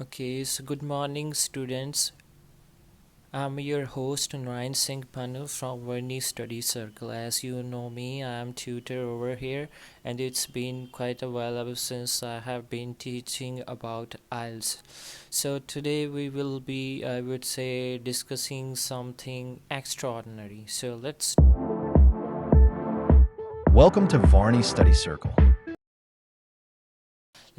Okay, so good morning, students. I'm your host, Narayan Singh Pannu from Varni Study Circle. As you know me, I'm tutor over here, and it's been quite a while ever since I have been teaching about IELTS. So today we will be, I would say, discussing something extraordinary. So Welcome to Varney Study Circle.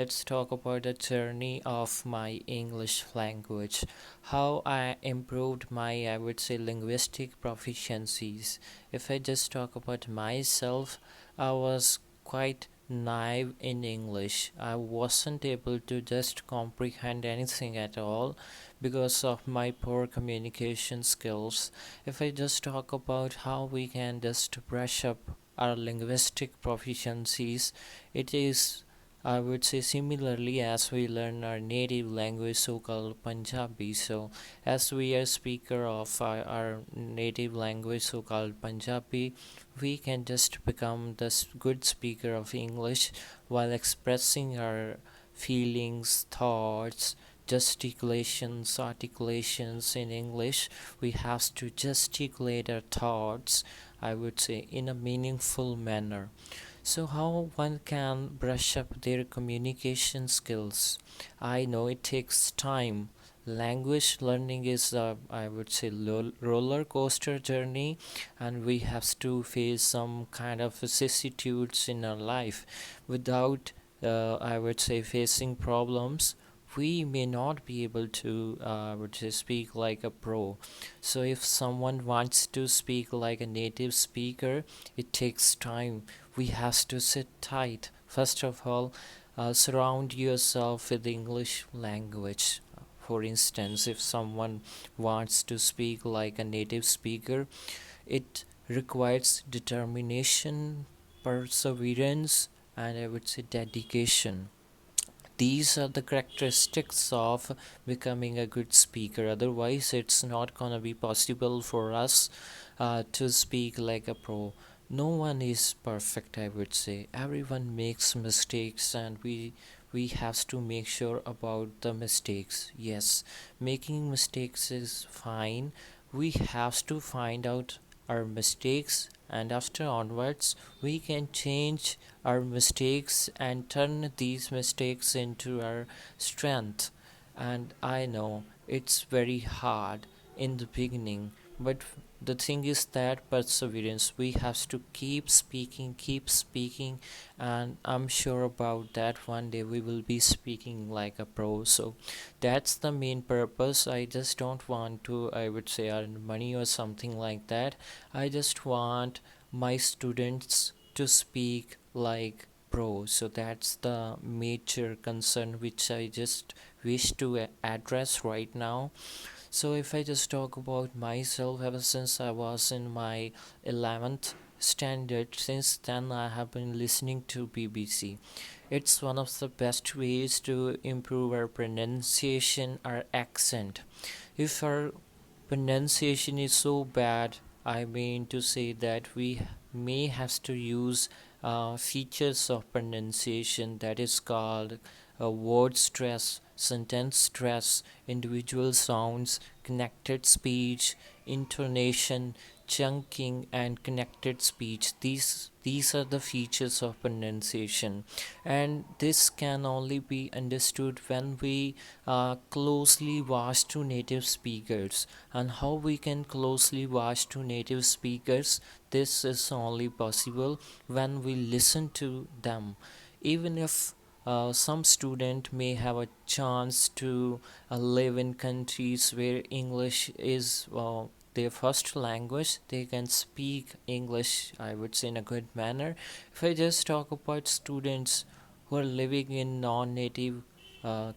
let's talk about the journey of my English language, how I improved my, I would say, linguistic proficiencies. If I just talk about myself, I was quite naive in English. I wasn't able to just comprehend anything at all because of my poor communication skills. If I just talk about how we can just brush up our linguistic proficiencies, it is, I would say, similarly as we learn our native language, so-called Punjabi. So as we are speaker of our native language, so-called Punjabi, we can just become the good speaker of English while expressing our feelings, thoughts, gesticulations, articulations in English. We have to gesticulate our thoughts, I would say, in a meaningful manner. So, how one can brush up their communication skills? I know it takes time. Language learning is, I would say, roller coaster journey, and we have to face some kind of vicissitudes in our life. Without, I would say, facing problems, we may not be able to, I would say, speak like a pro. So, if someone wants to speak like a native speaker, it takes time. We have to sit tight. First of all, surround yourself with the English language. For instance, if someone wants to speak like a native speaker, it requires determination, perseverance, and I would say dedication. These are the characteristics of becoming a good speaker. Otherwise, it's not gonna be possible for us to speak like a pro. No one is perfect, I would say. Everyone makes mistakes, and we have to make sure about the mistakes. Yes, making mistakes is fine. We have to find out our mistakes, and after onwards we can change our mistakes and turn these mistakes into our strength. And I know it's very hard in the beginning, but the thing is that perseverance, we have to keep speaking, and I'm sure about that one day we will be speaking like a pro. So that's the main purpose. I just don't want to, I would say, earn money or something like that. I just want my students to speak like pro. So that's the major concern which I just wish to address right now. So if I just talk about myself, ever since I was in my 11th standard, since then I have been listening to BBC. It's one of the best ways to improve our pronunciation, our accent. If our pronunciation is so bad, I mean to say that we may have to use features of pronunciation that is called word stress, sentence stress, individual sounds, connected speech, intonation, chunking, and connected speech. These are the features of pronunciation, and this can only be understood when we closely watch to native speakers. And how we can closely watch to native speakers? This is only possible when we listen to them. Even if some student may have a chance to live in countries where English is their first language, they can speak English, I would say, in a good manner. If I just talk about students who are living in non-native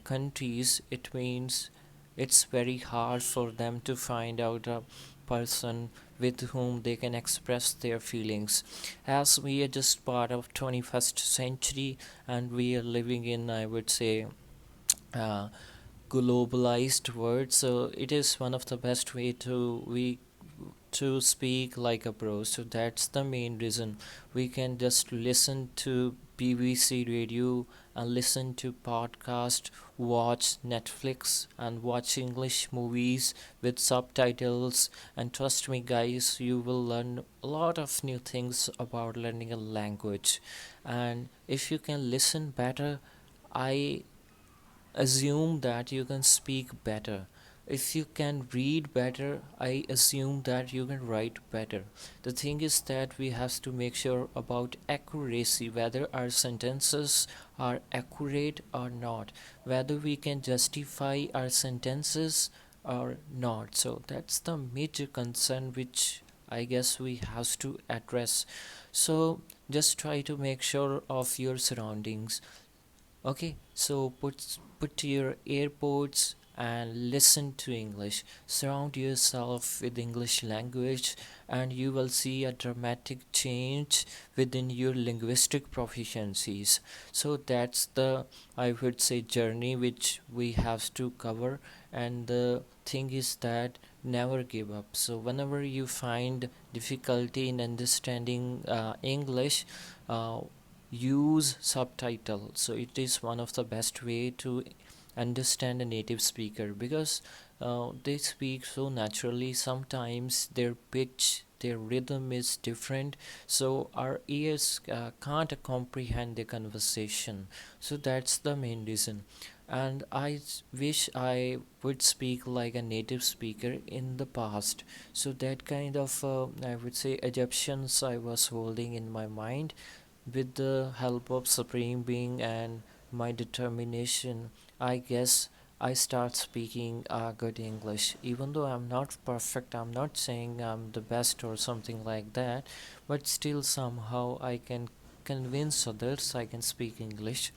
countries, it means it's very hard for them to find out a person with whom they can express their feelings. As we are just part of 21st century, and we are living in, I would say, uh, globalized world, so it is one of the best way to we to speak like a pro. So that's the main reason. We can just listen to BBC radio and listen to podcast, watch Netflix and watch English movies with subtitles. And trust me, guys, you will learn a lot of new things about learning a language. And if you can listen better, I assume that you can speak better. If you can read better, I assume that you can write better. The thing is that we have to make sure about accuracy, whether our sentences are accurate or not, whether we can justify our sentences or not. So that's the major concern which I guess we have to address. So just try to make sure of your surroundings. Okay, so put your earpods and listen to English. Surround yourself with English language, and you will see a dramatic change within your linguistic proficiencies. So that's the, I would say, journey which we have to cover. And the thing is that never give up. So whenever you find difficulty in understanding English, use subtitle. So it is one of the best way to understand a native speaker, because they speak so naturally. Sometimes their pitch, their rhythm is different, so our ears can't comprehend the conversation. So that's the main reason. And wish I would speak like a native speaker in the past. So that kind of I would say Egyptians I was holding in my mind. With the help of Supreme Being and my determination, I guess I start speaking good English. Even though I'm not perfect, I'm not saying I'm the best or something like that, but still somehow I can convince others I can speak English.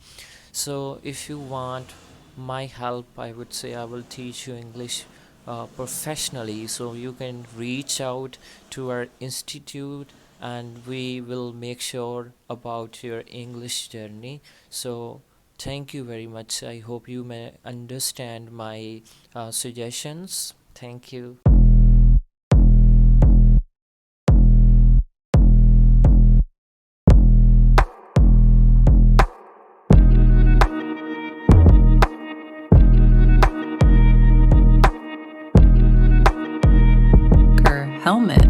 So if you want my help, I would say I will teach you English professionally. So you can reach out to our institute and we will make sure about your English journey. So thank you very much. I hope you may understand my suggestions. Thank you. Helmet.